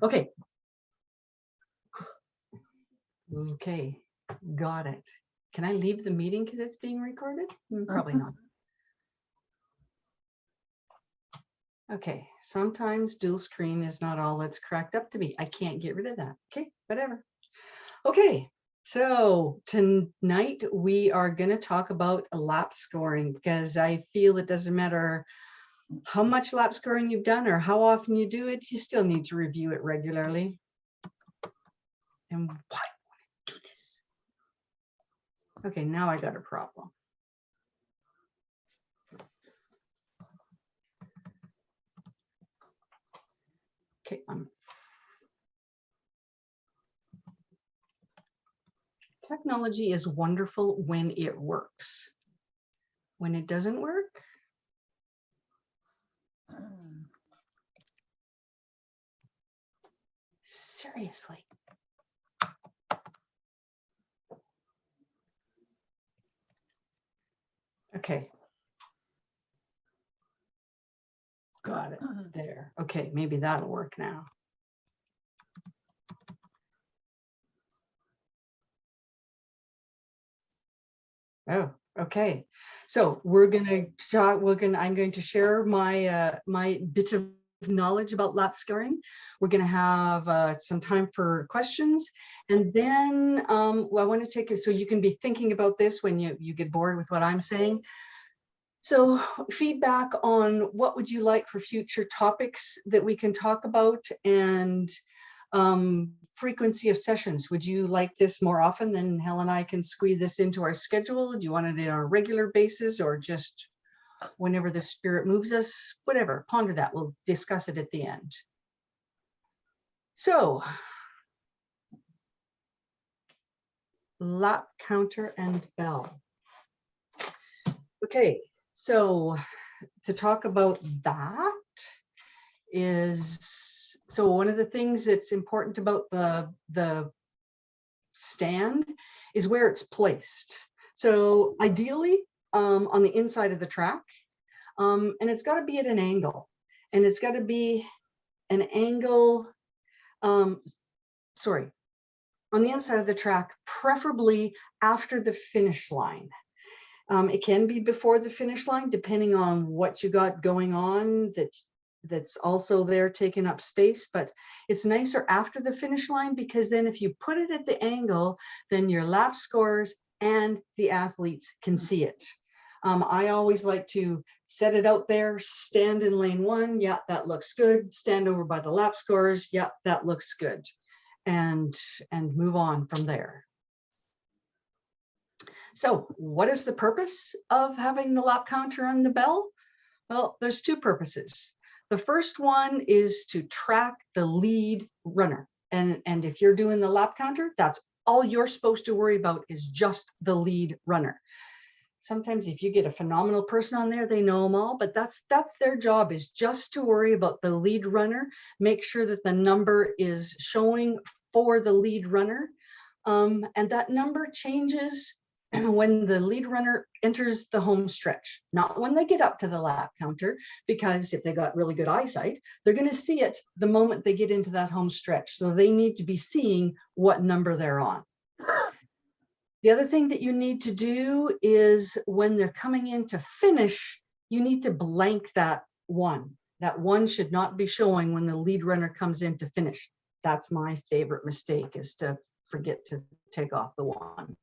Okay. Okay, got it. Can I leave the meeting because it's being recorded? Probably not. Okay, sometimes dual screen is not all it's cracked up to be. I can't get rid of that. Okay, whatever. Okay, so tonight we are going to talk about lap scoring because I feel it doesn't matter how much lap scoring you've done or how often you do it, you still need to review it regularly. And why do I want to do this? Okay, now I got a problem. Okay, technology is wonderful when it works. When it doesn't work, seriously. Okay. Got it there. Okay, maybe that'll work now. Oh, okay. So we're gonna talk. I'm going to share my my bit of knowledge about lap scoring. We're gonna have some time for questions, and then well, I want to take it so you can be thinking about this when you get bored with what I'm saying. So feedback on what would you like for future topics that we can talk about, and frequency of sessions. Would you like this more often than Helen and I can squeeze this into our schedule? Do you want it on a regular basis or just whenever the spirit moves us? Whatever, ponder that. We'll discuss it at the end. So, lap counter and bell. Okay, so to talk about that is, so one of the things that's important about the stand is where it's placed. So ideally on the inside of the track, and it's got to be at an angle, and it's got to be an angle, sorry, on the inside of the track, preferably after the finish line. It can be before the finish line, depending on what you got going on that's also there taking up space, but it's nicer after the finish line, because then if you put it at the angle, then your lap scorers and the athletes can see it. I always like to set it out there, stand in lane 1, yeah, that looks good. Stand over by the lap scorers, yeah, that looks good. And move on from there. So what is the purpose of having the lap counter on the bell? Well, there's two purposes. The first one is to track the lead runner. And if you're doing the lap counter, that's all you're supposed to worry about, is just the lead runner. Sometimes if you get a phenomenal person on there, they know them all, but that's their job, is just to worry about the lead runner, make sure that the number is showing for the lead runner. And that number changes when the lead runner enters the home stretch, not when they get up to the lap counter, because if they got really good eyesight, they're going to see it the moment they get into that home stretch. So they need to be seeing what number they're on. The other thing that you need to do is when they're coming in to finish, you need to blank that one. That one should not be showing when the lead runner comes in to finish. That's my favorite mistake, is to forget to take off the one.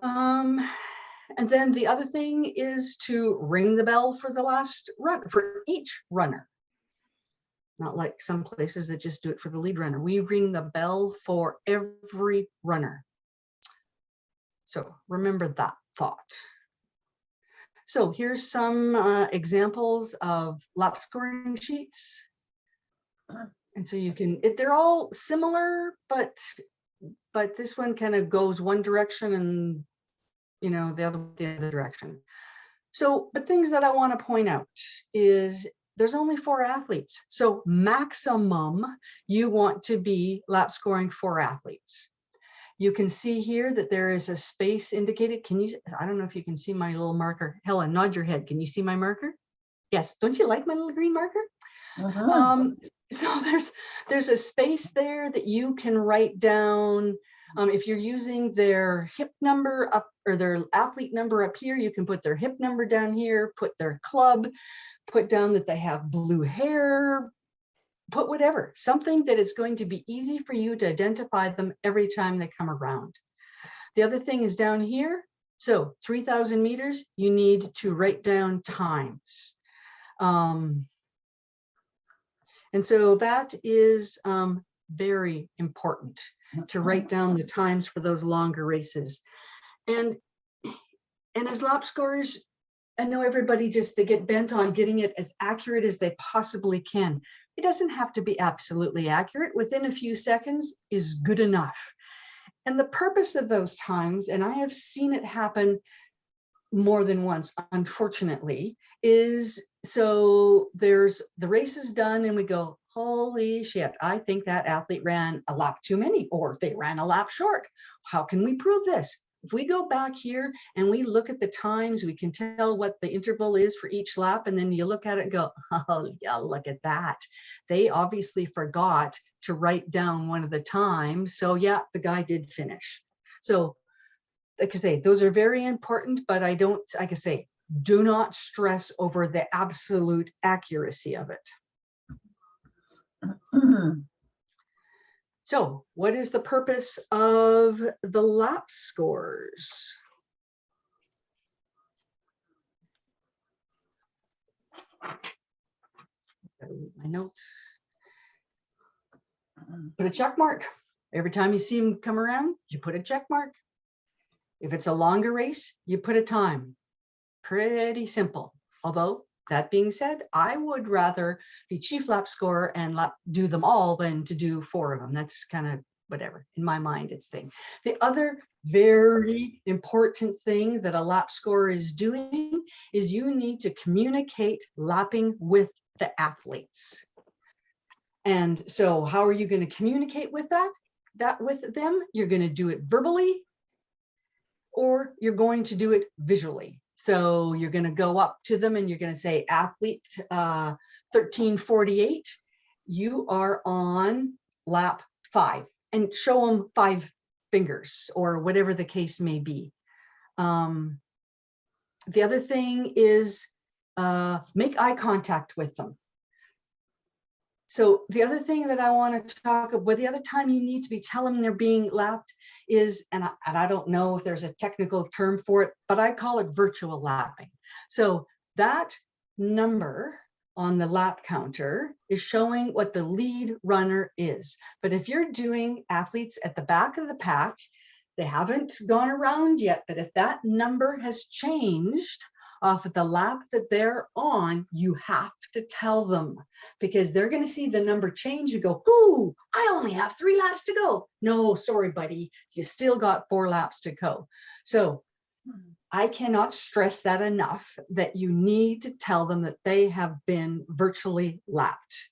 And then the other thing is to ring the bell for the last run, for each runner. Not like some places that just do it for the lead runner. We ring the bell for every runner. So remember that thought. So here's some examples of lap scoring sheets. And so you can, they're all similar, but this one kind of goes one direction and, you know, the other direction. So, but things that I want to point out is there's only 4 athletes. So maximum, you want to be lap scoring 4 athletes. You can see here that there is a space indicated. Can you, I don't know if you can see my little marker. Helen, nod your head. Can you see my marker? Yes. Don't you like my little green marker? So There's a space there that you can write down. If you're using their hip number up or their athlete number up here, you can put their hip number down here, put their club, put down that they have blue hair, put whatever, something that it's going to be easy for you to identify them every time they come around. The other thing is down here. So 3,000 meters, you need to write down times. And so that is very important to write down the times for those longer races. And as lap scorers, I know everybody they get bent on getting it as accurate as they possibly can. It doesn't have to be absolutely accurate. Within a few seconds is good enough. And the purpose of those times, and I have seen it happen more than once, unfortunately, is so there's the race is done and we go, holy shit, I think that athlete ran a lap too many, or they ran a lap short. How can we prove this? If we go back here and we look at the times, we can tell what the interval is for each lap. And then you look at it and go, oh yeah, look at that. They obviously forgot to write down one of the times. So yeah, the guy did finish. So like I say, those are very important, but I don't, like I say, do not stress over the absolute accuracy of it. So what is the purpose of the lap scores? Gotta read my notes. Put a check mark. Every time you see them come around, you put a check mark. If it's a longer race, you put a time. Pretty simple. Although, that being said, I would rather be chief lap scorer and do them all than to do 4 of them. That's kind of whatever. In my mind, it's thing. The other very important thing that a lap scorer is doing is you need to communicate lapping with the athletes. And so how are you going to communicate with with them? You're going to do it verbally, or you're going to do it visually. So you're going to go up to them and you're going to say, athlete 1348, you are on lap 5, and show them 5 fingers or whatever the case may be. The other thing is make eye contact with them. So the other thing that I want to talk about, the other time you need to be telling them they're being lapped is, and I don't know if there's a technical term for it, but I call it virtual lapping. So that number on the lap counter is showing what the lead runner is. But if you're doing athletes at the back of the pack, they haven't gone around yet, but if that number has changed off of the lap that they're on, you have to tell them, because they're going to see the number change and go, ooh, I only have 3 laps to go. No, sorry, buddy, you still got 4 laps to go. So I cannot stress that enough, that you need to tell them that they have been virtually lapped.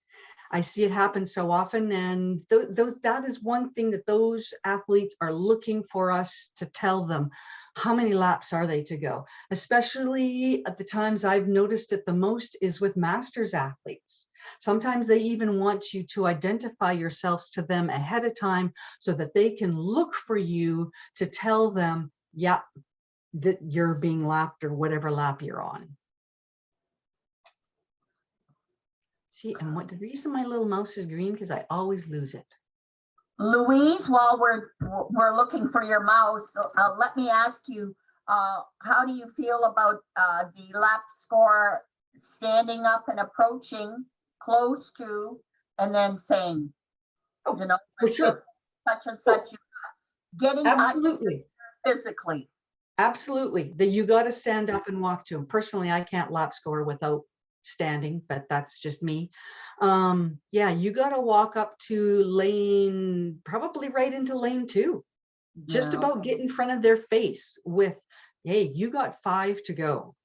I see it happen so often, and that is one thing that those athletes are looking for us to tell them. How many laps are they to go? Especially at the times I've noticed it the most is with masters athletes. Sometimes they even want you to identify yourselves to them ahead of time so that they can look for you to tell them, yeah, that you're being lapped or whatever lap you're on. See, and what the reason my little mouse is green, because I always lose it. Louise, while we're looking for your mouse, let me ask you, how do you feel about the lap score standing up and approaching close to, and then saying, oh, you know, for sure, such and such, getting absolutely physically. Absolutely, that you got to stand up and walk to them. Personally, I can't lap score without standing, but that's just me. Yeah, you got to walk up to lane, probably right into lane 2, just about get in front of their face with, hey, you got 5 to go.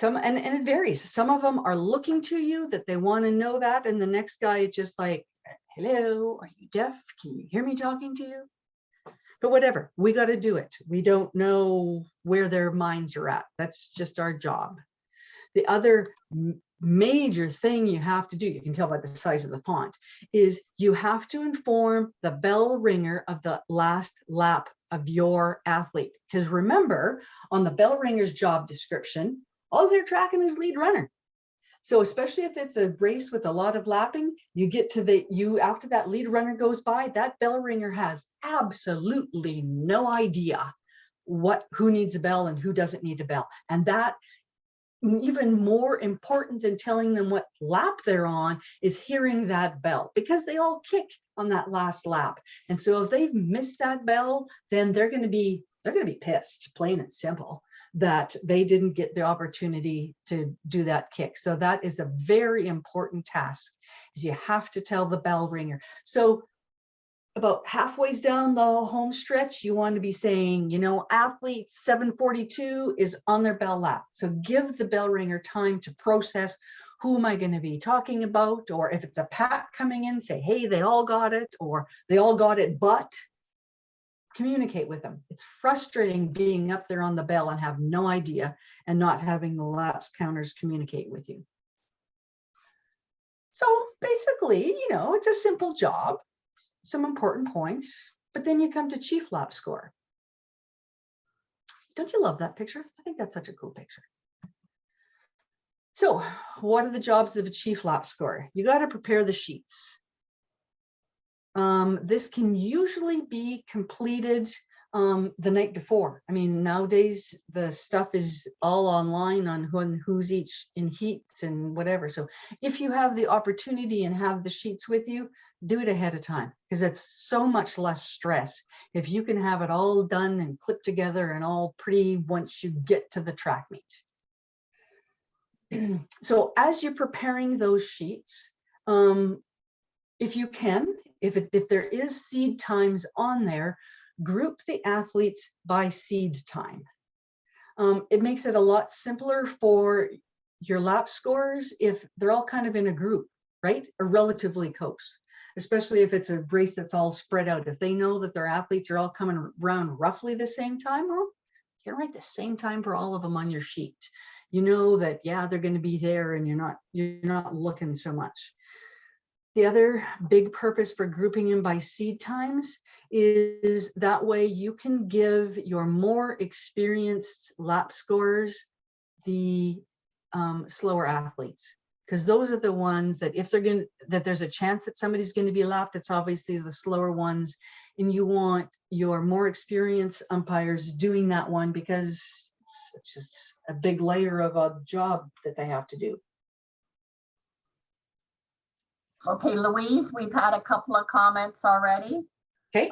And it varies. Some of them are looking to you, that they want to know that, and the next guy is just like, hello, are you deaf? Can you hear me talking to you? But whatever, we got to do it. We don't know where their minds are at. That's just our job. The other major thing you have to do, you can tell by the size of the font, is you have to inform the bell ringer of the last lap of your athlete. Because remember, on the bell ringer's job description, all they're tracking is lead runner. So especially if it's a race with a lot of lapping, you get to after that lead runner goes by, that bell ringer has absolutely no idea who needs a bell and who doesn't need a bell. And that, even more important than telling them what lap they're on, is hearing that bell, because they all kick on that last lap. And so if they've missed that bell, then they're going to be pissed, plain and simple, that they didn't get the opportunity to do that kick. So that is a very important task, is you have to tell the bell ringer. So about halfway down the home stretch, you want to be saying, athlete 742 is on their bell lap. So give the bell ringer time to process, who am I going to be talking about? Or if it's a pack coming in, say, hey, they all got it, or they all got it, but communicate with them. It's frustrating being up there on the bell and have no idea and not having the laps counters communicate with you. So basically, it's a simple job, some important points, but then you come to chief lap score. Don't you love that picture? I think that's such a cool picture. So what are the jobs of a chief lap score? You got to prepare the sheets. This can usually be completed the night before. I mean, nowadays the stuff is all online on who's each in heats and whatever. So if you have the opportunity and have the sheets with you, do it ahead of time, because it's so much less stress if you can have it all done and clipped together and all pretty once you get to the track meet. So as you're preparing those sheets, if you can, if there is seed times on there, group the athletes by seed time. It makes it a lot simpler for your lap scores if they're all kind of in a group, right? Or relatively close, especially if it's a race that's all spread out. If they know that their athletes are all coming around roughly the same time, well, you can write the same time for all of them on your sheet. You know that, yeah, they're going to be there, and you're not looking so much. The other big purpose for grouping in by seed times is that way you can give your more experienced lap scorers the slower athletes, because those are the ones that if there's a chance that somebody's going to be lapped, it's obviously the slower ones, and you want your more experienced umpires doing that one, because it's just a big layer of a job that they have to do. Okay, Louise, we've had a couple of comments already. Okay.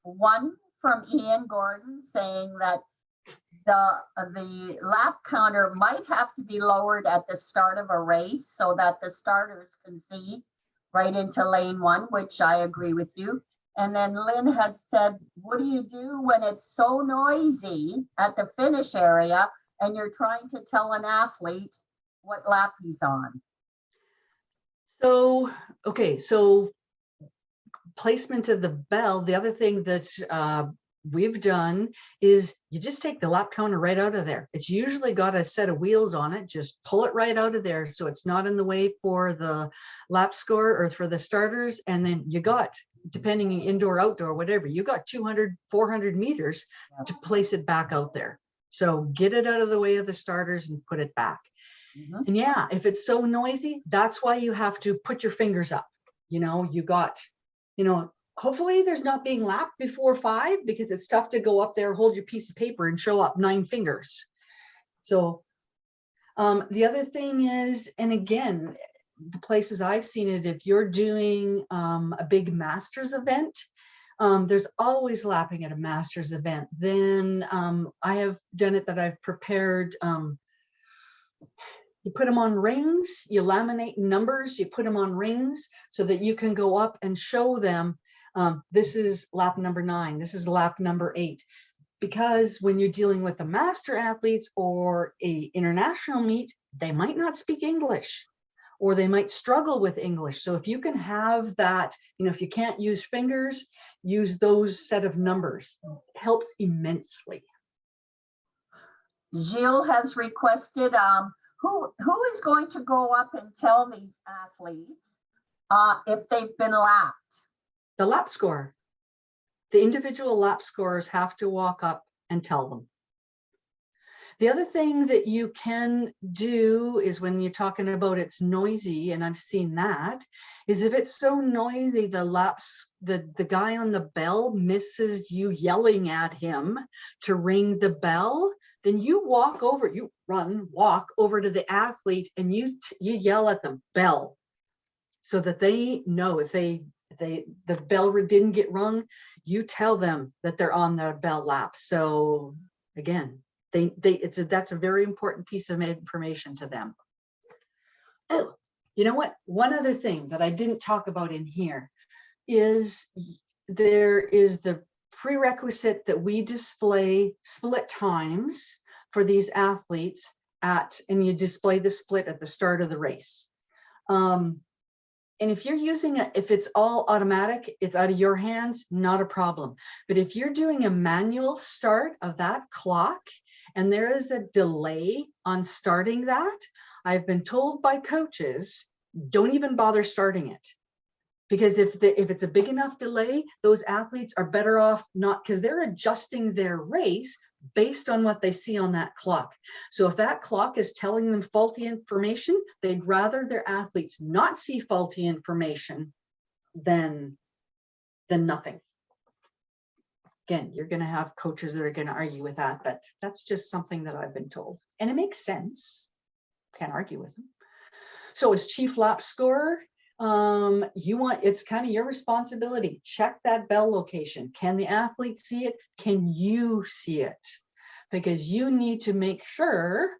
One from Ian Gordon saying that the lap counter might have to be lowered at the start of a race so that the starters can see right into lane one, which I agree with you. And then Lynn had said, what do you do when it's so noisy at the finish area and you're trying to tell an athlete what lap he's on? So, okay, so placement of the bell, the other thing that we've done is you just take the lap counter right out of there. It's usually got a set of wheels on it. Just pull it right out of there so it's not in the way for the lap score or for the starters. And then you got, depending on indoor, outdoor, whatever, you got 200, 400 meters to place it back out there. So get it out of the way of the starters and put it back. Mm-hmm. And yeah, if it's so noisy, that's why you have to put your fingers up. You got, hopefully there's not being lapped before 5, because it's tough to go up there, hold your piece of paper and show up 9 fingers. So the other thing is, and again, the places I've seen it, if you're doing a big masters event, there's always lapping at a masters event. Then I have done it that I've prepared, you put them on rings, you laminate numbers, you put them on rings so that you can go up and show them, this is lap number 9, this is lap number 8. Because when you're dealing with the master athletes or a international meet, they might not speak English, or they might struggle with English. So if you can have that, if you can't use fingers, use those set of numbers. It helps immensely. Gilles has requested, who is going to go up and tell these athletes if they've been lapped? The lap scorer. The individual lap scorers have to walk up and tell them. The other thing that you can do is when you're talking about it's noisy, and I've seen that, is if it's so noisy, the guy on the bell misses you yelling at him to ring the bell, then you walk over, you walk over to the athlete and you yell at them, bell, so that they know if the bell didn't get rung, you tell them that they're on the bell lap. So again, that's a very important piece of information to them. Oh, you know what? One other thing that I didn't talk about in here is there is the prerequisite that we display split times for these athletes and you display the split at the start of the race. And if you're using if it's all automatic, it's out of your hands, not a problem. But if you're doing a manual start of that clock, and there is a delay on starting that, I've been told by coaches, don't even bother starting it. Because if it's a big enough delay, those athletes are better off not, because they're adjusting their race based on what they see on that clock. So if that clock is telling them faulty information, they'd rather their athletes not see faulty information than nothing. Again, you're going to have coaches that are going to argue with that, but that's just something that I've been told. And it makes sense. Can't argue with them. So as chief lap scorer, it's kind of your responsibility. Check that bell location. Can the athlete see it? Can you see it? Because you need to make sure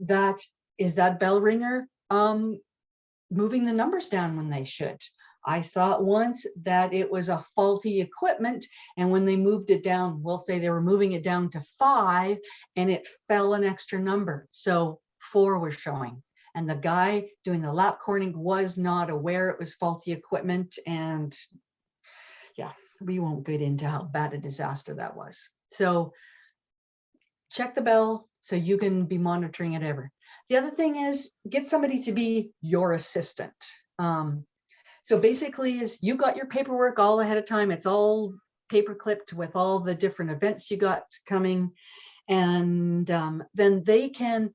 that is that bell ringer moving the numbers down when they should. I saw it once that it was a faulty equipment, and when they moved it down, we'll say they were moving it down to 5 and it fell an extra number. So 4 was showing. And the guy doing the lap corning was not aware it was faulty equipment. And yeah, we won't get into how bad a disaster that was. So check the bell so you can be monitoring it ever. The other thing is get somebody to be your assistant. So basically is you got your paperwork all ahead of time. It's all paper clipped with all the different events you got coming. And then they can,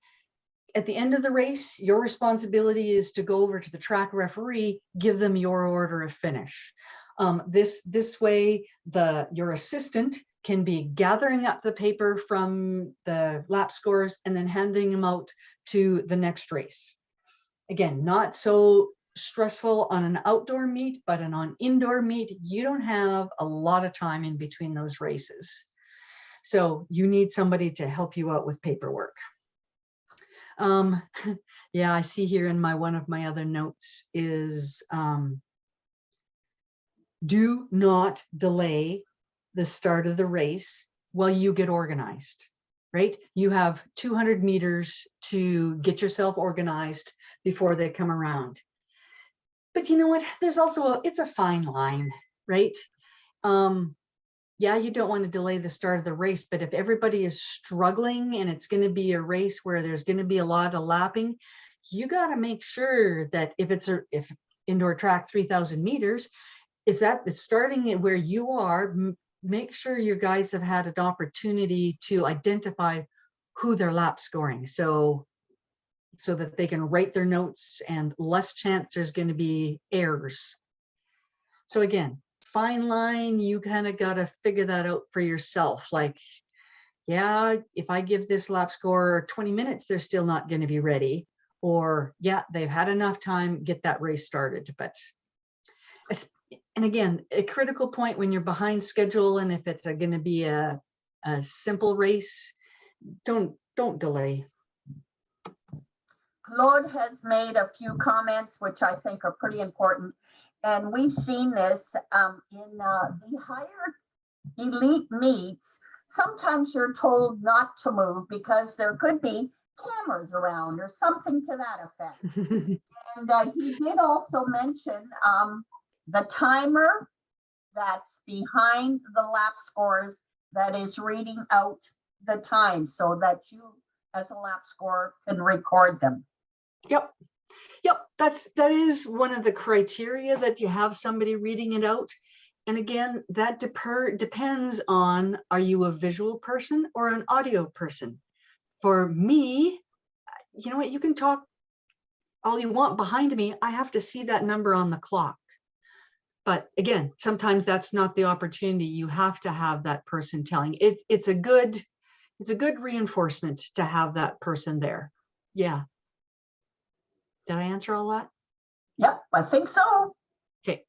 at the end of the race, your responsibility is to go over to the track referee, give them your order of finish. This way, your assistant can be gathering up the paper from the lap scores and then handing them out to the next race. Again, not so stressful on an outdoor meet, but on indoor meet, you don't have a lot of time in between those races. So you need somebody to help you out with paperwork. Yeah, I see here in one of my other notes is do not delay the start of the race while you get organized, right? You have 200 meters to get yourself organized before they come around. But you know what? There's also it's a fine line, right? Yeah, you don't want to delay the start of the race, but if everybody is struggling and it's going to be a race where there's going to be a lot of lapping, you got to make sure that if indoor track 3,000 meters, it's starting where you are, make sure your guys have had an opportunity to identify who they're lap scoring. So that they can write their notes and less chance there's going to be errors. So again, fine line, you kind of got to figure that out for yourself. Like, yeah, if I give this lap score 20 minutes, they're still not going to be ready. Or yeah, they've had enough time, get that race started. But, and again, a critical point when you're behind schedule, and if it's going to be a simple race, don't delay. Claude has made a few comments, which I think are pretty important. And we've seen this in the higher elite meets. Sometimes you're told not to move because there could be cameras around or something to that effect. And he did also mention the timer that's behind the lap scores that is reading out the time so that you as a lap scorer can record them. Yep. Yep. That is one of the criteria, that you have somebody reading it out. And again, that depends on, are you a visual person or an audio person? For me, you know what, you can talk all you want behind me. I have to see that number on the clock. But again, sometimes that's not the opportunity. You have to have that person telling. It's a good reinforcement to have that person there. Yeah. Did I answer all that? Yep, I think so. Okay.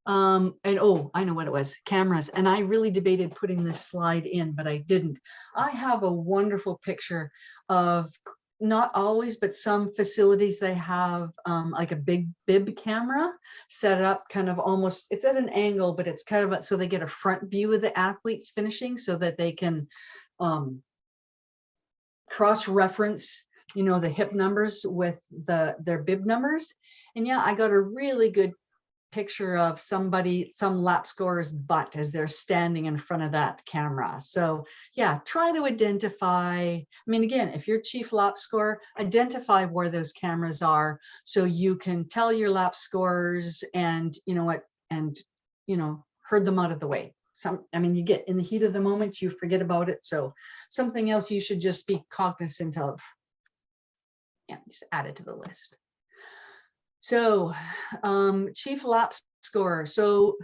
And oh, I know what it was, cameras. And I really debated putting this slide in, but I didn't. I have a wonderful picture of, not always, but some facilities, they have like a big bib camera set up kind of almost, it's at an angle, but it's kind of, so they get a front view of the athletes finishing, so that they can cross-reference, you know, the hip numbers with their bib numbers. And yeah, I got a really good picture of some lap scorer's butt as they're standing in front of that camera. So yeah, try to identify, I mean, again, if you're chief lap scorer, identify where those cameras are, so you can tell your lap scorers, and you know what, and you know, herd them out of the way. I mean, you get in the heat of the moment, you forget about it. So something else you should just be cognizant of. Yeah, just add it to the list. So chief lap scorer. So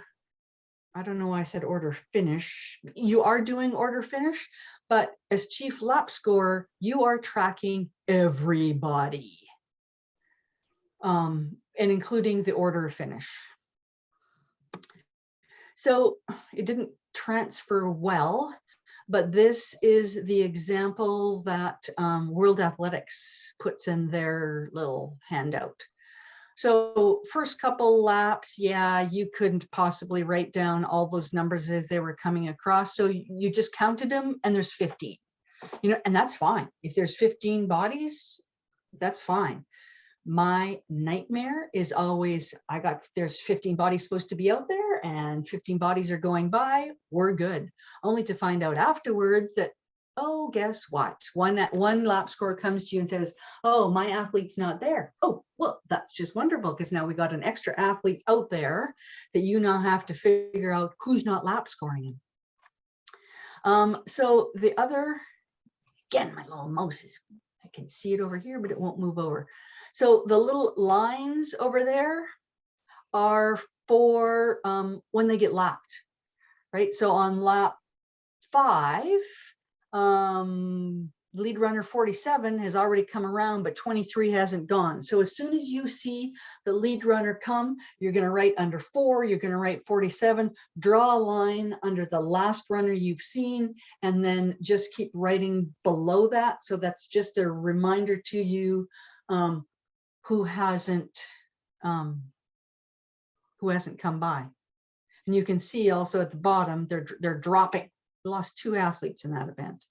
I don't know why I said order finish. You are doing order finish, but as chief lap scorer, you are tracking everybody, and including the order finish. So it didn't transfer well, but this is the example that World Athletics puts in their little handout. So first couple laps, yeah, you couldn't possibly write down all those numbers as they were coming across. So you just counted them, and there's 15, you know, and that's fine. If there's 15 bodies, that's fine. My nightmare is always, there's 15 bodies supposed to be out there, and 15 bodies are going by, we're good. Only to find out afterwards that, oh, guess what? One lap score comes to you and says, oh, my athlete's not there. Oh, well, that's just wonderful, because now we got an extra athlete out there that you now have to figure out who's not lap scoring. So the other, again, my little mouse is, I can see it over here, but it won't move over. So the little lines over there are for when they get lapped, right? So on lap 5, lead runner 47 has already come around, but 23 hasn't gone. So as soon as you see the lead runner come, you're going to write under 4, you're going to write 47, draw a line under the last runner you've seen, and then just keep writing below that. So that's just a reminder to you who hasn't come by. And you can see also at the bottom, they're dropping. We lost 2 athletes in that event.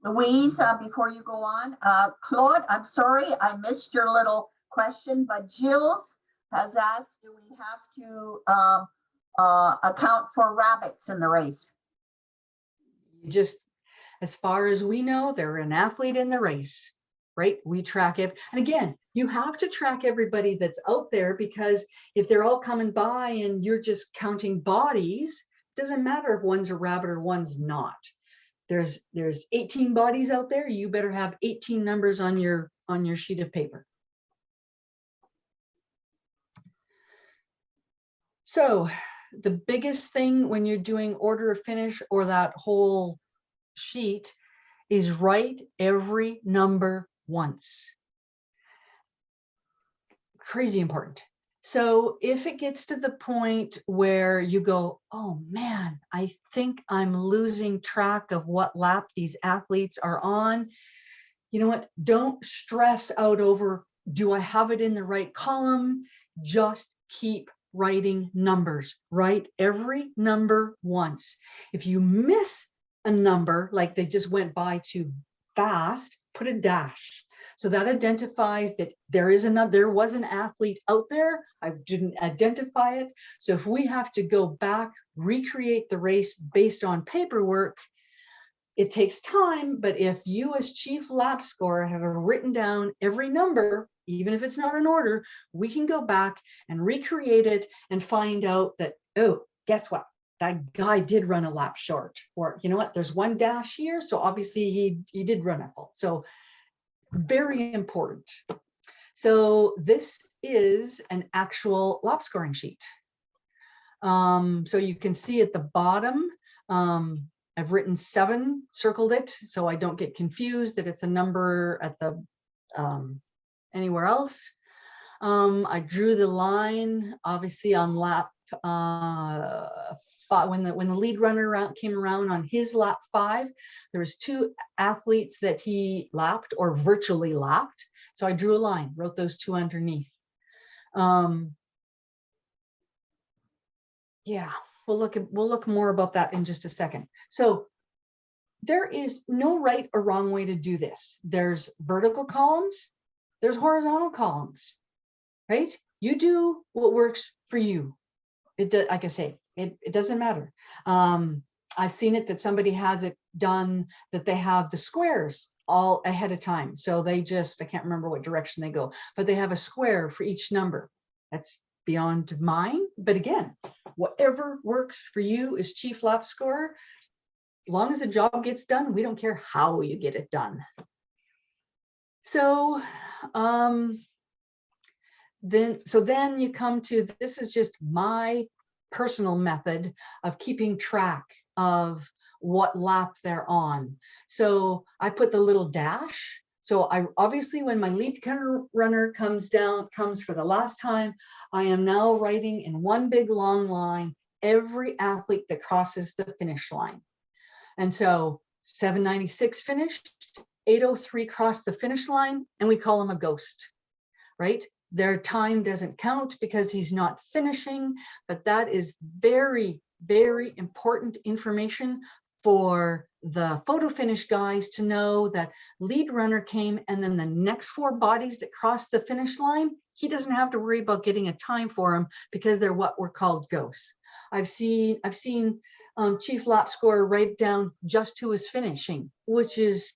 Louise, before you go on, Claude, I'm sorry I missed your little question, but Jill's has asked, do we have to account for rabbits in the race? Just as far as we know, they're an athlete in the race, right? We track it. And again, you have to track everybody that's out there, because if they're all coming by and you're just counting bodies, it doesn't matter if one's a rabbit or one's not. There's 18 bodies out there. You better have 18 numbers on your sheet of paper. So the biggest thing when you're doing order of finish or that whole sheet is write every number once. Crazy important. So if it gets to the point where you go, oh man, I think I'm losing track of what lap these athletes are on, you know what? Don't stress out over, do I have it in the right column? Just keep writing numbers. Write every number once. If you miss a number, like they just went by too fast, put a dash. So that identifies that there was an athlete out there. I didn't identify it. So if we have to go back, recreate the race based on paperwork, It takes time, but if you as chief lap scorer have written down every number, even if it's not in order, we can go back and recreate it and find out that, oh, guess what? That guy did run a lap short, or you know what, there's one dash here, so obviously he did run a full. So very important. So this is an actual lap scoring sheet. So you can see at the bottom, I've written 7, circled it, so I don't get confused that it's a number at the anywhere else. I drew the line, obviously on lap 5, when the lead runner came around on his lap 5, there was 2 athletes that he lapped or virtually lapped. So I drew a line, wrote those 2 underneath. Yeah, we'll look more about that in just a second. So there is no right or wrong way to do this. There's vertical columns, there's horizontal columns, right? You do what works for you. Like I say, it doesn't matter. I've seen it that somebody has it done that they have the squares all ahead of time. So they just, I can't remember what direction they go, but they have a square for each number. That's beyond mine. But again, whatever works for you as chief lap scorer, as long as the job gets done, we don't care how you get it done. So then you come to, this is just my personal method of keeping track of what lap they're on. So I put the little dash. So I obviously, when my lead runner comes for the last time, I am now writing in one big long line every athlete that crosses the finish line. And so 796 finished, 803 crossed the finish line, and we call him a ghost, right? Their time doesn't count because he's not finishing, but that is very, very important information for the photo finish guys to know that lead runner came, and then the next 4 bodies that crossed the finish line, he doesn't have to worry about getting a time for them because they're what were called ghosts. I've seen chief lap scorer write down just who is finishing, which is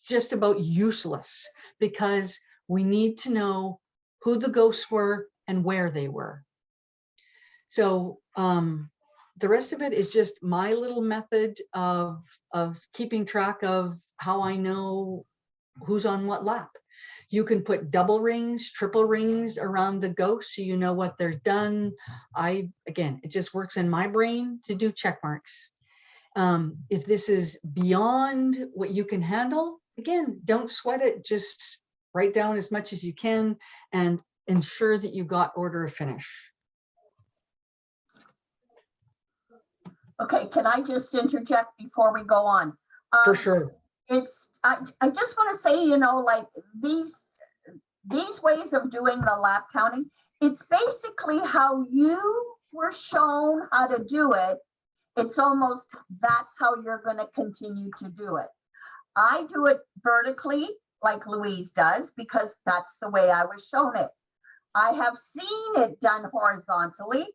just about useless because we need to know who the ghosts were and where they were. So the rest of it is just my little method of keeping track of how I know who's on what lap. You can put double rings, triple rings around the ghosts so you know what they're done. Again, it just works in my brain to do check marks. If this is beyond what you can handle, again, don't sweat it. Just write down as much as you can and ensure that you got order of finish. Okay, can I just interject before we go on? For sure. I just want to say, you know, like these ways of doing the lap counting, it's basically how you were shown how to do it. It's almost, that's how you're going to continue to do it. I do it vertically like Louise does because that's the way I was shown it. I have seen it done horizontally.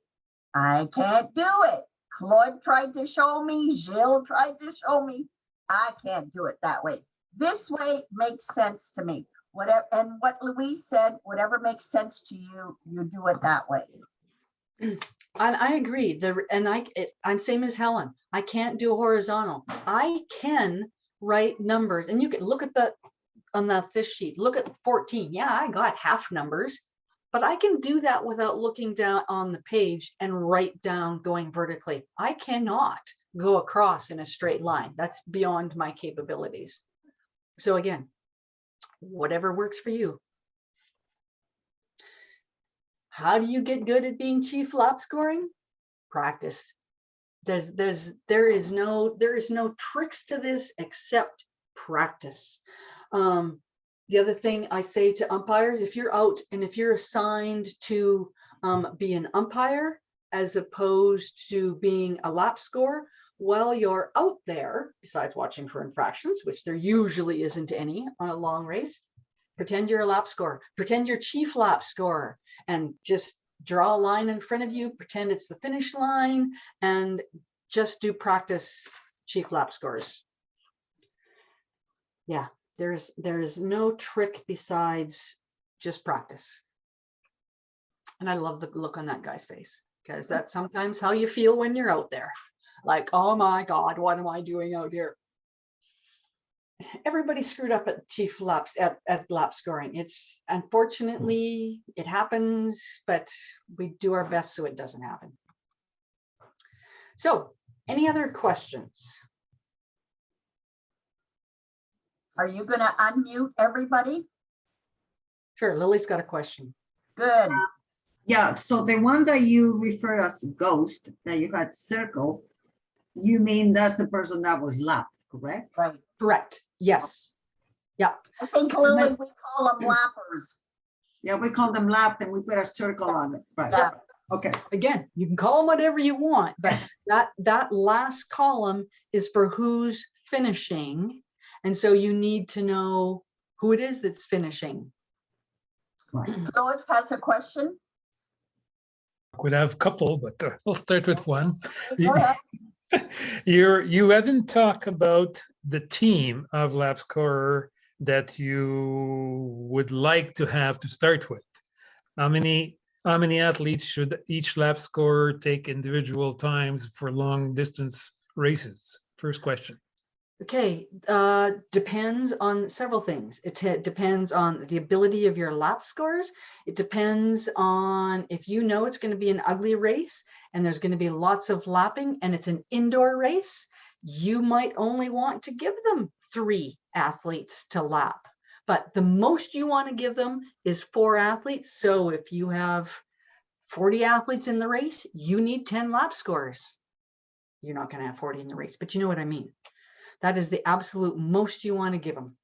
I can't do it. Claude tried to show me, Gilles tried to show me. I can't do it that way. This way makes sense to me. Whatever, and what Louise said, whatever makes sense to you, you do it that way. I agree. I'm same as Helen. I can't do horizontal. I can write numbers, and you can look at on this sheet. Look at 14. Yeah, I got half numbers, but I can do that without looking down on the page and write down going vertically. I cannot go across in a straight line. That's beyond my capabilities. So again, whatever works for you. How do you get good at being chief lap scoring? Practice. There is no tricks to this except practice. The other thing I say to umpires, if you're out and if you're assigned to be an umpire as opposed to being a lap scorer, while you're out there, besides watching for infractions, which there usually isn't any on a long race, pretend you're a lap scorer, pretend you're chief lap scorer, and just draw a line in front of you, pretend it's the finish line, and just do practice chief lap scores. Yeah, there's no trick besides just practice. And I love the look on that guy's face, because that's sometimes how you feel when you're out there. Like, oh my God, what am I doing out here? Everybody screwed up at chief laps at lap scoring. It's unfortunately it happens, but we do our best so it doesn't happen. So, any other questions? Are you gonna unmute everybody? Sure, Lily's got a question. Good. Yeah, so the one that you refer as ghost that you had circled, you mean that's the person that was lapped, correct? Right. Correct. Yes. Yeah. I think, Lily, we call them lappers. Yeah, we call them lapped and we put a circle on it, right? Yeah. Okay, Again, you can call them whatever you want, but that last column is for who's finishing. And so you need to know who it is that's finishing. George has a question. Could have a couple, but I'll start with one. Go ahead. You haven't talked about the team of lap scorer that you would like to have to start with. How many athletes should each lap scorer take individual times for long distance races? First question. Okay, depends on several things. It depends on the ability of your lap scores. It depends on if you know it's going to be an ugly race and there's going to be lots of lapping and it's an indoor race, you might only want to give them 3 athletes to lap. But the most you want to give them is 4 athletes. So if you have 40 athletes in the race, you need 10 lap scores. You're not going to have 40 in the race, but you know what I mean. That is the absolute most you want to give them.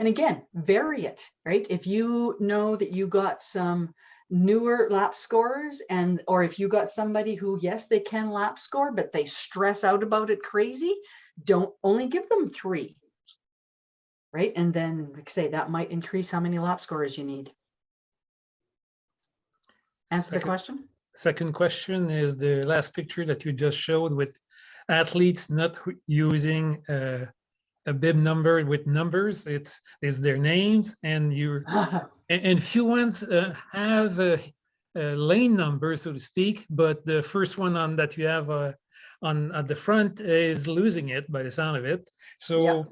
And again, vary it, right? If you know that you got some newer lap scorers or if you got somebody who, yes, they can lap score, but they stress out about it crazy, don't only give them 3, right? And then, like I say, that might increase how many lap scorers you need. Answer the question? Second question is the last picture that you just showed with athletes not using a bib number with numbers. It's their names, and and few ones have a lane number, so to speak, but the first one on that you have on at the front is losing it by the sound of it. So Yeah.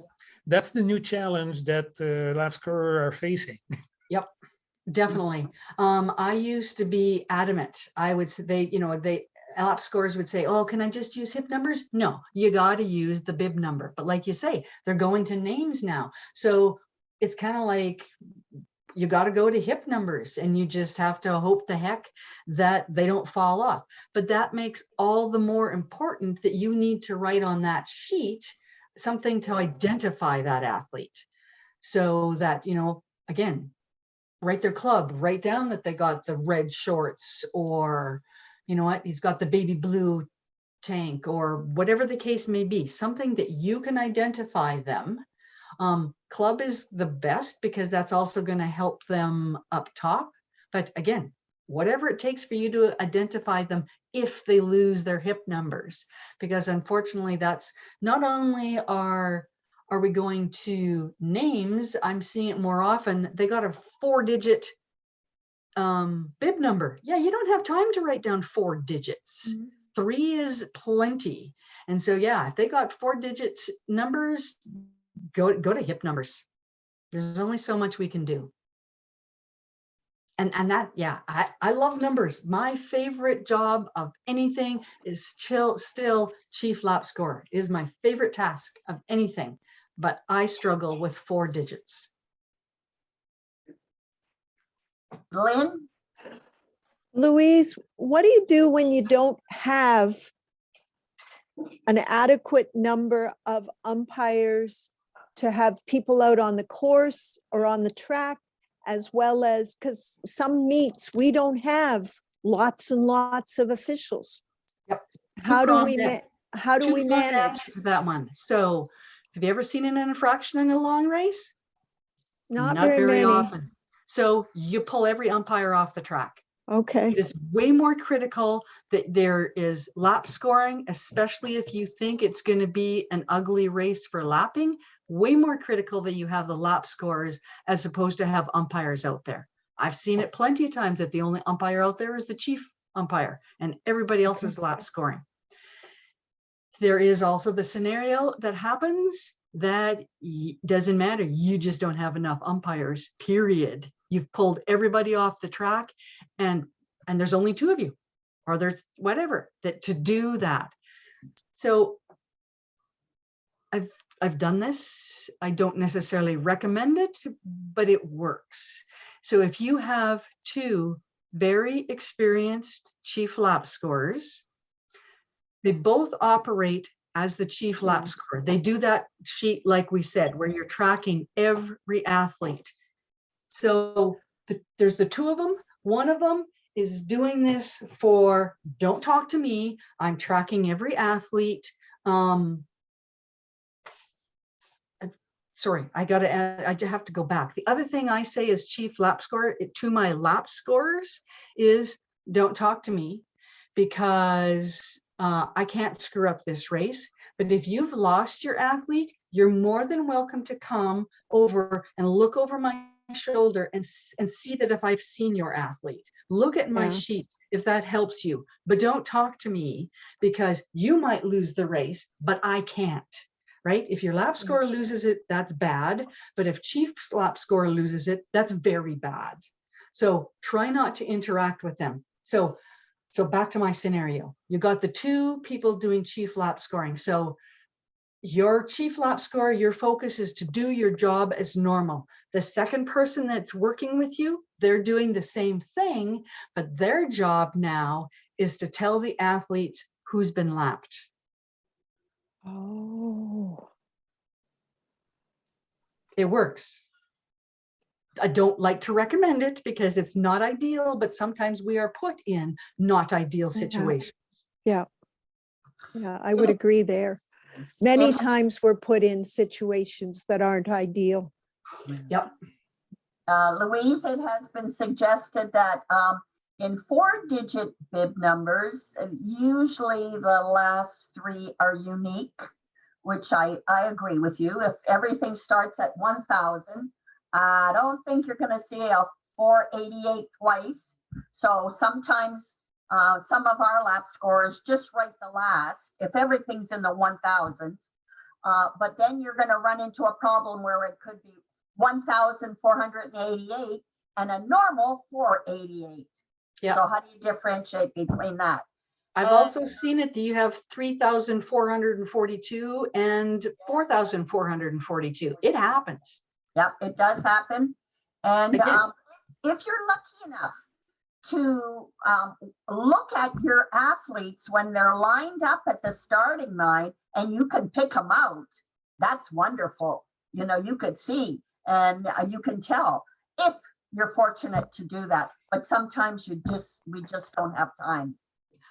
That's the new challenge that lap scorers are facing. Yep, definitely. I used to be adamant. I would say they lap scorers would say, oh, can I just use hip numbers? No, you got to use the bib number. But like you say, they're going to names now. So it's kind of like you got to go to hip numbers and you just have to hope the heck that they don't fall off. But that makes all the more important that you need to write on that sheet something to identify that athlete. So that, again, write their club, write down that they got the red shorts, or you know what, he's got the baby blue tank, or whatever the case may be, something that you can identify them. Club is the best because that's also going to help them up top. But again, whatever it takes for you to identify them if they lose their hip numbers, because unfortunately that's not only are we going to names, I'm seeing it more often, they got a 4-digit bib number. Yeah, you don't have time to write down 4 digits. Mm-hmm. 3 is plenty. And so, yeah, if they got 4-digit numbers, go to hip numbers. There's only so much we can do. And that, yeah, I love numbers. My favorite job of anything is still chief lap scorer is my favorite task of anything, but I struggle with 4 digits. Lynn? Louise, what do you do when you don't have an adequate number of umpires to have people out on the course or on the track, as well as, because some meets we don't have lots and lots of officials? Yep. How do we manage answer to that one? So, have you ever seen an infraction in a long race? Not very many. Often. So you pull every umpire off the track. Okay. It is way more critical that there is lap scoring, especially if you think it's going to be an ugly race for lapping. way more critical that you have the lap scorers as opposed to have umpires out there. I've seen it plenty of times that the only umpire out there is the chief umpire and everybody else is lap scoring. There is also the scenario that happens that doesn't matter. You just don't have enough umpires, period. You've pulled everybody off the track and there's only 2 of you, or there's whatever, that to do that. So I've done this. I don't necessarily recommend it, but it works. So if you have 2 very experienced chief lap scorers, they both operate as the chief lap scorer. They do that sheet, like we said, where you're tracking every athlete. So there's the 2 of them. One of them is doing this for, don't talk to me. I'm tracking every athlete. Sorry, I have to go back. The other thing I say as chief lap scorer to my lap scorers is, don't talk to me, because I can't screw up this race. But if you've lost your athlete, you're more than welcome to come over and look over my shoulder and see that if I've seen your athlete. Look at my sheet if that helps you. But don't talk to me, because you might lose the race, but I can't. Right? If your lap scorer loses it, that's bad. But if chief lap scorer loses it, that's very bad. So try not to interact with them. So back to my scenario. You got the 2 people doing chief lap scoring. So your chief lap scorer, your focus is to do your job as normal. The second person that's working with you, they're doing the same thing, but their job now is to tell the athletes who's been lapped. Oh, It works. I don't like to recommend it because it's not ideal, but sometimes we are put in not ideal situations. yeah, I would agree there. Many times we're put in situations that aren't ideal. Yep. Louise, it has been suggested that in 4-digit bib numbers, usually the last 3 are unique, which I agree with you. If everything starts at 1,000, I don't think you're going to see a 488 twice. So sometimes some of our lap scorers just write the last if everything's in the 1,000s. But then you're going to run into a problem where it could be 1,488 and a normal 488. Yeah. So how do you differentiate between that? I've also seen it that you have 3,442 and 4,442. It happens. Yep, it does happen. And if you're lucky enough to look at your athletes when they're lined up at the starting line and you can pick them out, that's wonderful. You know, you could see and you can tell if you're fortunate to do that. But sometimes we just don't have time.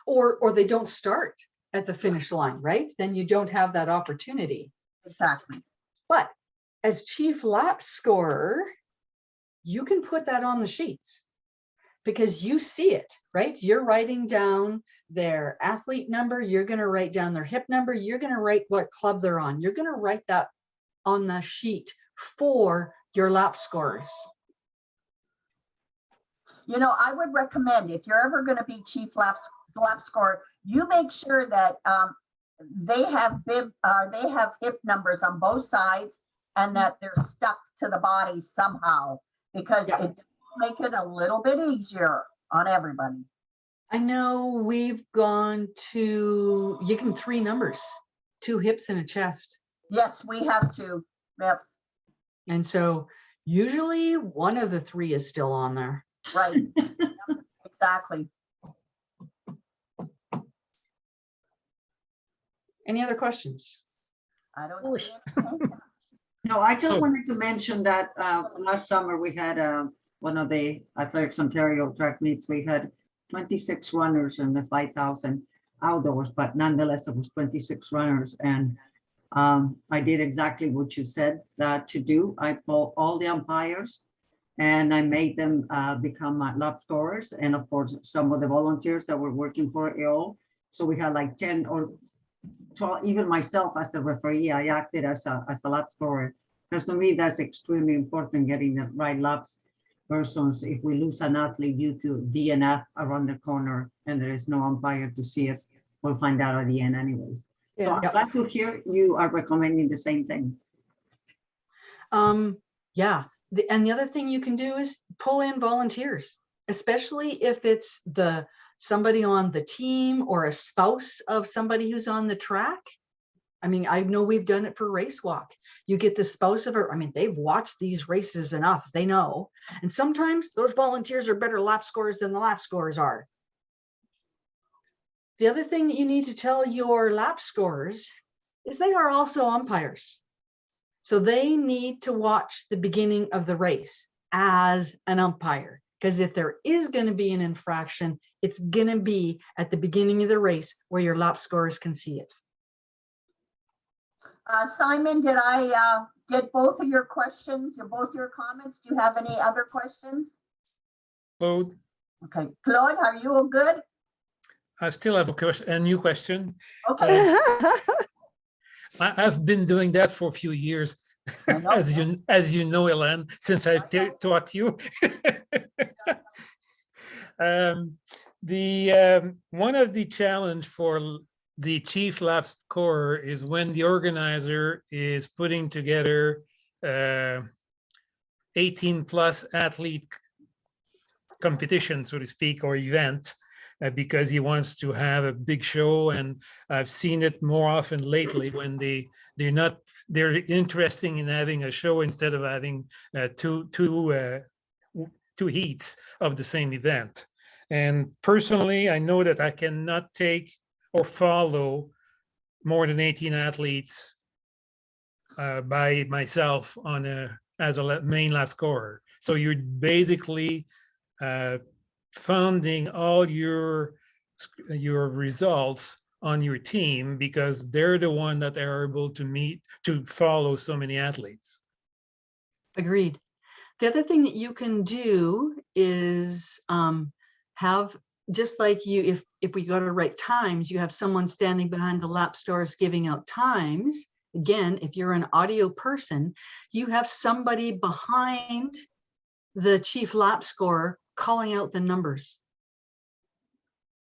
Or they don't start at the finish line, right? Then you don't have that opportunity. Exactly. But as chief lap scorer, you can put that on the sheets because you see it, right? You're writing down their athlete number. You're going to write down their hip number. You're going to write what club they're on. You're going to write that on the sheet for your lap scorers. You know, I would recommend if you're ever going to be chief lap scorer, you make sure that they have hip numbers on both sides and that they're stuck to the body somehow, because it does make it a little bit easier on everybody. I know we've gone to, you can 3 numbers, 2 hips and a chest. Yes, we have to. Yes. And so usually one of the 3 is still on there. Right. Exactly. Any other questions? I don't see anything. No, I just wanted to mention that last summer we had one of the Athletics Ontario track meets. We had 26 runners in the 5,000 outdoors, but nonetheless it was 26 runners. And I did exactly what you said to do. I pulled all the umpires and I made them become my lap scorers. And of course, some of the volunteers that were working for AO. So we had like 10 or even myself as the referee, I acted as a lap scorer. Because to me, that's extremely important, getting the right laps versus if we lose an athlete due to DNF around the corner and there is no umpire to see it, we'll find out at the end anyways. So Yeah. I'm glad to hear you are recommending the same thing. Yeah, and the other thing you can do is pull in volunteers, especially if it's somebody on the team or a spouse of somebody who's on the track. I mean, I know we've done it for race walk. You get the spouse of her. I mean, they've watched these races enough. They know. And sometimes those volunteers are better lap scorers than the lap scorers are. The other thing that you need to tell your lap scorers is they are also umpires. So they need to watch the beginning of the race as an umpire. Because if there is going to be an infraction, it's going to be at the beginning of the race where your lap scorers can see it. Simon, did I get both of your questions, both your comments? Do you have any other questions? Oh, Okay, Claude, are you all good? I still have a new question. Okay, I've been doing that for a few years, I know. as you know, Ellen, since I've taught you. One of the challenge for the chief lap scorer is when the organizer is putting together 18 plus athlete competition, so to speak, or event, because he wants to have a big show. And I've seen it more often lately when they're interested in having a show instead of having two heats of the same event. And personally, I know that I cannot take or follow more than 18 athletes by myself as a main lap scorer. So you're basically funding all your results on your team because they're the one that are able to follow so many athletes. Agreed. The other thing that you can do is have, just like you, if we go to write times, you have someone standing behind the lap stores giving out times. Again, if you're an audio person, you have somebody behind the chief lap scorer calling out the numbers.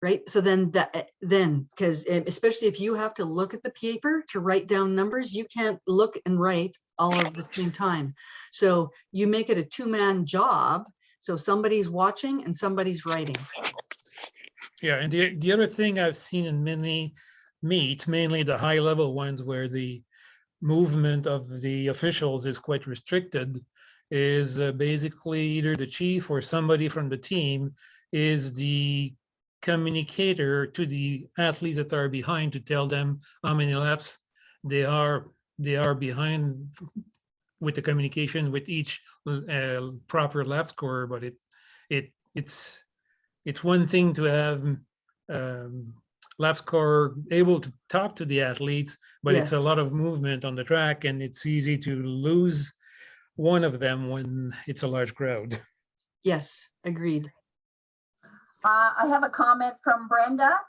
Right. So then because especially if you have to look at the paper to write down numbers, you can't look and write all at the same time. So you make it a two-man job. So somebody's watching and somebody's writing. Yeah. And the other thing I've seen in many meets, mainly the high level ones where the movement of the officials is quite restricted, is basically either the chief or somebody from the team is the communicator to the athletes that are behind to tell them how many laps they are behind with the communication with each proper lap scorer. But it's one thing to have lap scorer able to talk to the athletes, but it's a Yes. lot of movement on the track, and it's easy to lose one of them when it's a large crowd. Yes, agreed. I have a comment from Brenda.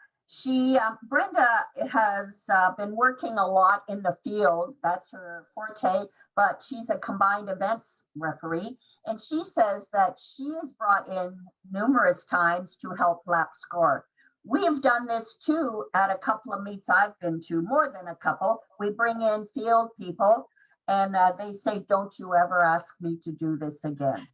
Brenda has been working a lot in the field. That's her forte, but she's a combined events referee. And she says that she is brought in numerous times to help lap score. We have done this too at a couple of meets I've been to, more than a couple. We bring in field people and they say, don't you ever ask me to do this again.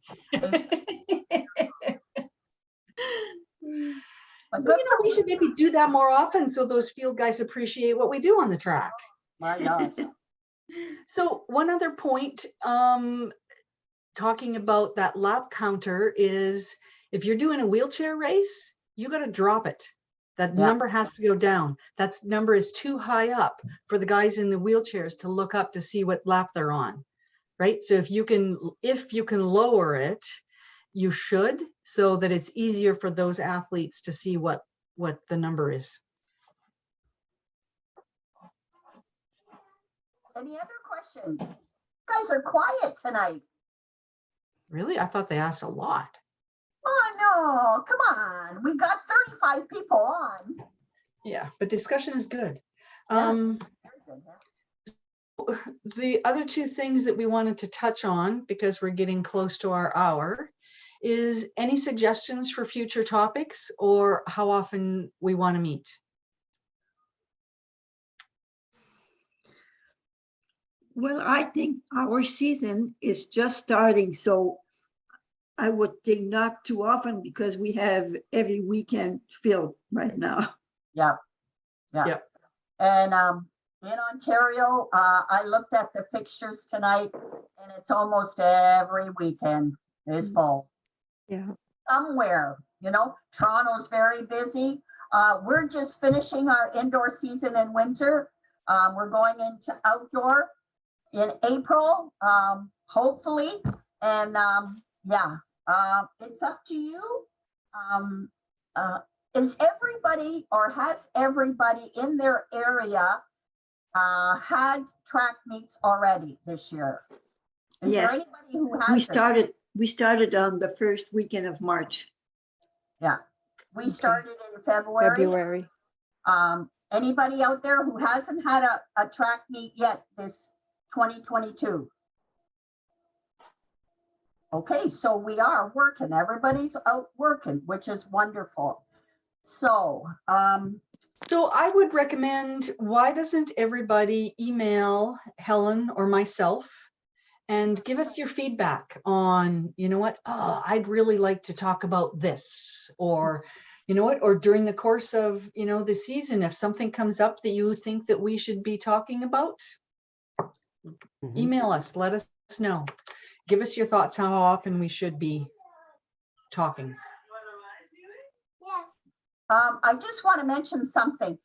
We should maybe do that more often so those field guys appreciate what we do on the track. My God. So one other point, talking about that lap counter, is if you're doing a wheelchair race, you got to drop it. That number has to go down. That number is too high up for the guys in the wheelchairs to look up to see what lap they're on, right? So if you can lower it, you should, so that it's easier for those athletes to see what the number is. Any other questions? You guys are quiet tonight. Really? I thought they asked a lot. Oh, no, come on. We got 35 people on. Yeah, but discussion is good. Yeah. Um, Very good, yeah. the other two things that we wanted to touch on, because we're getting close to our hour, is any suggestions for future topics or how often we want to meet? Well, I think our season is just starting, so I would think not too often because we have every weekend filled right now. Yeah. Yeah. Yep. And in Ontario, I looked at the fixtures tonight and it's almost every weekend is full. Yeah. Somewhere, you know, Toronto's very busy. We're just finishing our indoor season in winter. We're going into outdoor in April, hopefully. And yeah, it's up to you. Is everybody or has everybody in their area had track meets already this year? Is there Yes. anybody who We hasn't? started on the first weekend of March. Yeah, we Okay. started in February. February. Anybody out there who hasn't had a track meet yet this 2022? Okay, so we are working. Everybody's out working, which is wonderful. So, So I would recommend, why doesn't everybody email Helen or myself and give us your feedback on, you know what, oh, I'd really like to talk about this, or, you know what, or during the course of, you know, the season, if something comes up that you think that we should be talking about, email us, let us know. Give us your thoughts, how often we should be talking. I just want to mention something.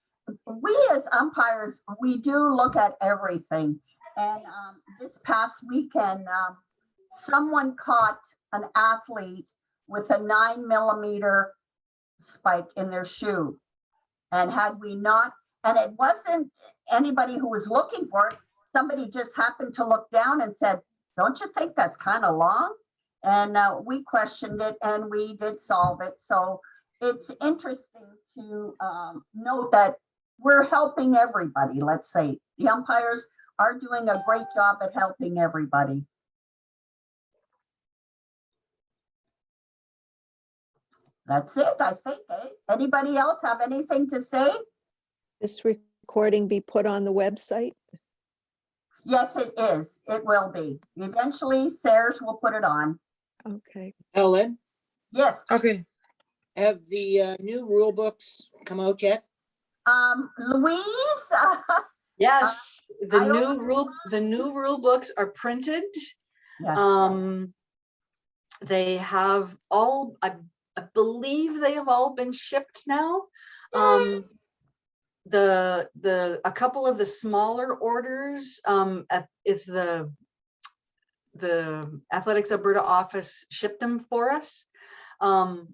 We as umpires, we do look at everything. And this past weekend, someone caught an athlete with a 9mm spike in their shoe. And had we not, and it wasn't anybody who was looking for it, somebody just happened to look down and said, don't you think that's kind of long? And we questioned it and we did solve it. So it's interesting to note that we're helping everybody. Let's say the umpires are doing a great job at helping everybody. That's it, I think. Anybody else have anything to say? This recording be put on the website? Yes, it is. It will be. Eventually, Sarah's will put it on. Okay. Helen, Yes. okay, have the new rule books come out yet? Louise, Yes, I only- the new rule books are printed. yes. They have all, I believe they have all been shipped now. A couple of the smaller orders, it's the Athletics Alberta office shipped them for us. And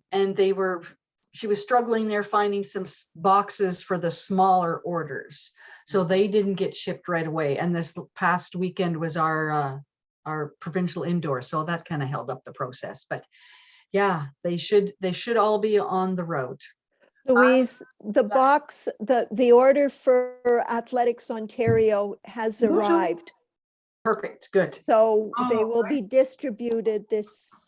she was struggling there finding some boxes for the smaller orders. So they didn't get shipped right away. And this past weekend was our provincial indoor. So that kind of held up the process, but yeah, they should all be on the road. Louise, the yeah. box, the order for Athletics Ontario has arrived. Perfect, good. So they Oh, will be distributed this